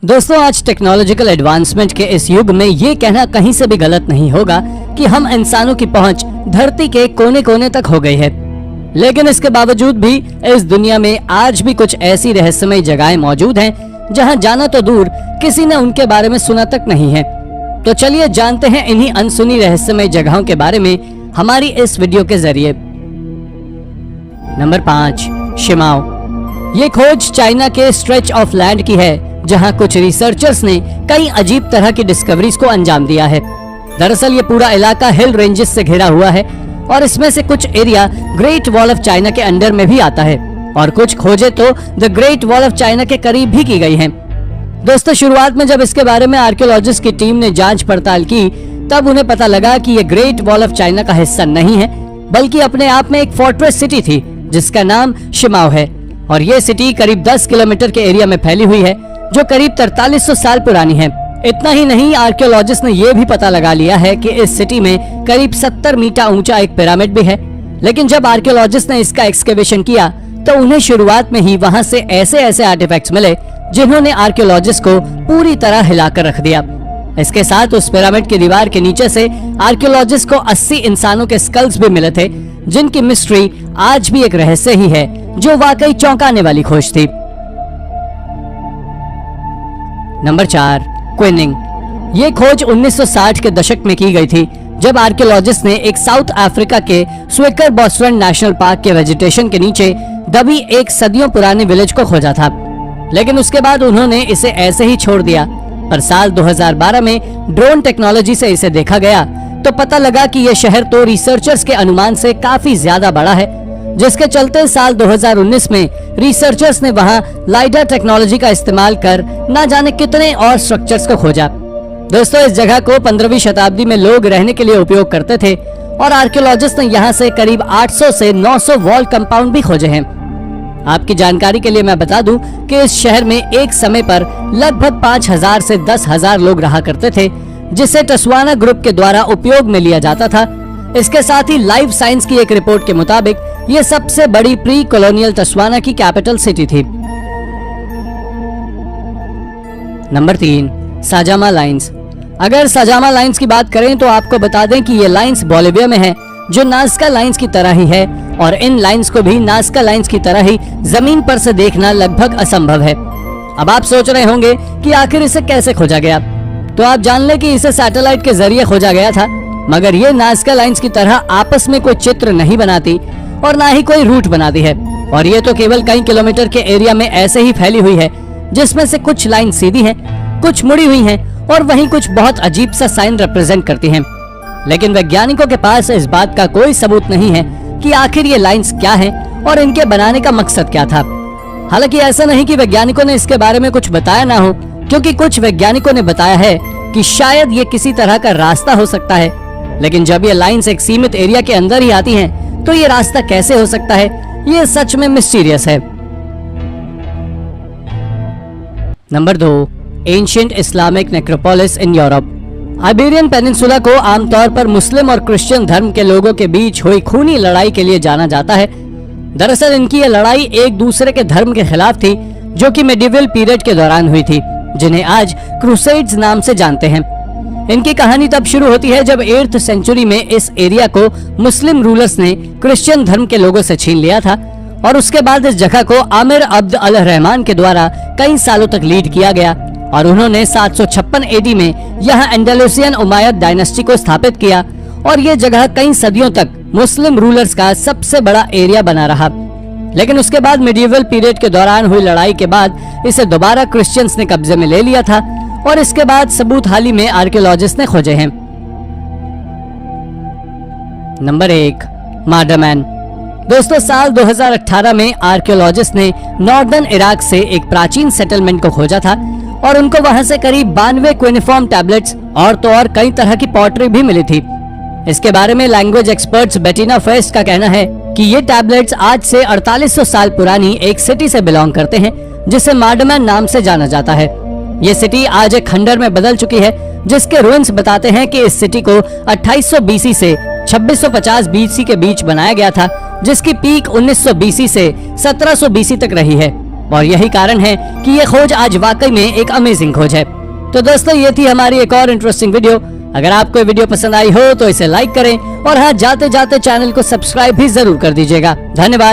दोस्तों, आज technological advancement के इस युग में ये कहना कहीं से भी गलत नहीं होगा कि हम इंसानों की पहुंच धरती के कोने कोने तक हो गई है। लेकिन इसके बावजूद भी इस दुनिया में आज भी कुछ ऐसी रहस्यमय जगहें मौजूद हैं जहां जाना तो दूर, किसी ने उनके बारे में सुना तक नहीं है। तो चलिए जानते हैं इन्हीं अनसुनी रहस्यमय जगहों के बारे में हमारी इस वीडियो के जरिए। Number 5, Shimao. ये खोज चाइना के स्ट्रेच ऑफ लैंड की है, जहां कुछ रिसर्चर्स ने कई अजीब तरह की डिस्कवरीज को अंजाम दिया है। दरअसल ये पूरा इलाका हिल रेंजेस से घिरा हुआ है और इसमें से कुछ area great wall of China के अंडर में भी आता है और कुछ खोजें तो the great wall of China के करीब भी की गई हैं। दोस्तों, शुरुआत में जब इसके बारे में आर्कियोलॉजिस्ट की टीम ने जांच पड़ताल की, तब उन्हें पता लगा कि ये ग्रेट वॉल ऑफ चाइना का हिस्सा नहीं है, बल्कि अपने आप में एक फोर्ट्रेस सिटी थी जिसका नाम शिमाओ है। और ये सिटी करीब 10 किलोमीटर के एरिया में फैली हुई है, जो करीब 4300 साल पुरानी है। इतना ही नहीं, आर्कियोलॉजिस्ट ने यह भी पता लगा लिया है कि इस सिटी में करीब 70 मीटर ऊंचा एक पिरामिड भी है। लेकिन जब आर्कियोलॉजिस्ट ने इसका एक्सकेवेशन किया तो उन्हें शुरुआत में ही वहां से ऐसे आर्टिफैक्ट्स मिले जिन्होंने आर्कियोलॉजिस्ट को पूरी तरह हिलाकर रख दिया। इसके साथ उस पिरामिड की दीवार के नीचे से आर्कियोलॉजिस्ट को 80 इंसानों के स्कल्स भी मिले थे, जिनकी मिस्ट्री आज भी एक रहस्य ही है, जो वाकई चौंकाने वाली खोज थी। नंबर 4, क्विनिंग। ये खोज 1960 के दशक में की गई थी, जब आर्कियोलॉजिस्ट ने एक साउथ अफ्रीका के स्विकर बॉसवेन नेशनल पार्क के वेजिटेशन के नीचे दबी एक सदियों पुराने विलेज को खोजा था। लेकिन उसके बाद उन्होंने इसे ऐसे ही छोड़ दिया। पर साल 2012 में ड्रोन टेक्नोलॉजी से इसे देखा गया तो पता लगा कि यह शहर तो रिसर्चर्स के अनुमान से काफी ज्यादा बड़ा है, जिसके चलते साल 2019 में रिसर्चर्स ने वहां लाइडर टेक्नोलॉजी का इस्तेमाल कर न जाने कितने और स्ट्रक्चर्स को खोजा। दोस्तों, इस जगह को 15वीं शताब्दी में लोग रहने के लिए उपयोग करते थे और आर्कियोलॉजिस्ट ने यहां से करीब 800 से 900 वॉल कंपाउंड भी खोजे हैं। आपकी जानकारी के लिए मैं बता दूं कि इस शहर में एक समय पर लगभग 5000 से 10,000 लोग रहा करते थे, जिसे टस्वाना ग्रुप के द्वारा उपयोग में लिया जाता था। इसके साथ ही लाइफ साइंस की एक रिपोर्ट के मुताबिक ये सबसे बड़ी प्री कॉलोनियल टस्वाना की कैपिटल सिटी थी। Number 3, Sajama lines. अगर साजामा लाइन्स की बात करें तो आपको बता दें कि ये लाइन्स बोलिविया में है, जो नाज़का लाइन्स की तरह ही है, और इन लाइन्स को भी नाज़का लाइन्स की तरह ही जमीन पर से देखना लगभग असंभव है। अब आप सोच रहे होंगे कि आखिर इसे कैसे खोजा गया, तो आप जान लें कि इसे सैटेलाइट के जरिए खोजा गया था। मगर ये नाज़का लाइन्स की तरह आपस में कोई चित्र नहीं बनाती और ना ही कोई रूट बनाती है, और ये तो केवल कई किलोमीटर के एरिया में ऐसे ही फैली हुई है, जिसमें से कुछ लाइन सीधी हैं, कुछ मुड़ी हुई हैं और वहीं कुछ बहुत अजीब सा साइन रिप्रेजेंट करती हैं। लेकिन वैज्ञानिकों के पास इस बात का कोई सबूत नहीं है कि आखिर ये लाइन्स क्या हैं और इनके बनाने का मकसद क्या था। हालांकि ऐसा नहीं कि वैज्ञानिकों ने इसके बारे में कुछ बताया ना हो, क्योंकि कुछ वैज्ञानिकों ने बताया है कि शायद ये किसी तरह का रास्ता हो सकता है। लेकिन जब ये लाइन्स एक सीमित एरिया के अंदर ही आती हैं, तो ये रास्ता कैसे हो सकता है, ये सच में मिस्टीरियस है। Number 2, ancient Islamic necropolis in Europe. Iberian peninsula को आमतौर पर मुस्लिम और क्रिश्चियन धर्म के लोगों के बीच हुई खूनी लड़ाई के लिए जाना जाता है। दरअसल इनकी ये लड़ाई एक दूसरे के धर्म के खिलाफ थी, जो कि मेडिवल पीरियड के दौरान हुई थी, जिन्हें आज क्रूसेड्स नाम से जानते हैं। इनकी कहानी तब शुरू होती है जब 8th सेंचुरी में इस एरिया को मुस्लिम रूलर्स ने क्रिश्चियन धर्म के लोगों से छीन लिया था, और उसके बाद इस जगह को आमिर अब्द अल रहमान के द्वारा कई सालों तक लीड किया गया और उन्होंने 756 AD में यहाँ एंडालुसियन उमायद डायनेस्टी को स्थापित किया, और ये जगह कई सदियों तक मुस्लिम रूलर्स का सबसे बड़ा एरिया बना रहा। लेकिन उसके बाद मेडिवल पीरियड के दौरान हुई लड़ाई के बाद इसे दोबारा क्रिश्चियंस ने कब्जे में ले लिया था, और इसके बाद सबूत हाल ही में आर्कियोलॉजिस्ट ने खोजे हैं। नंबर 1, मार्डरमैन। दोस्तों, साल 2018 में आर्कियोलॉजिस्ट ने नॉर्दर्न इराक से एक प्राचीन सेटलमेंट को खोजा था और उनको वहां से करीब 92 क्यूनिफॉर्म टैबलेट्स और तो और कई तरह की पॉटरी भी मिली थी। इसके बारे में लैंग्वेज एक्सपर्ट्स बेटिना फेस्ट का कहना है कि ये टैबलेट्स आज से 4800 साल पुरानी एक सिटी से बिलोंग करते हैं, जिसे मार्डरमैन नाम से जाना जाता है। ये सिटी आज एक खंडर में बदल चुकी है, जिसके रुइंस बताते हैं कि इस सिटी को 2800 BC से 2650 BC के बीच बनाया गया था, जिसकी पीक 1900 BC से 1700 BC तक रही है। और यही कारण है कि ये खोज आज वाकई में एक अमेजिंग खोज है। तो दोस्तों, ये थी हमारी एक और इंटरेस्टिंग वीडियो। अगर आपको ये वीडियो पसंद आई हो तो इसे लाइक करें और हाँ, जाते जाते चैनल को सब्सक्राइब भी जरूर कर दीजिएगा। धन्यवाद।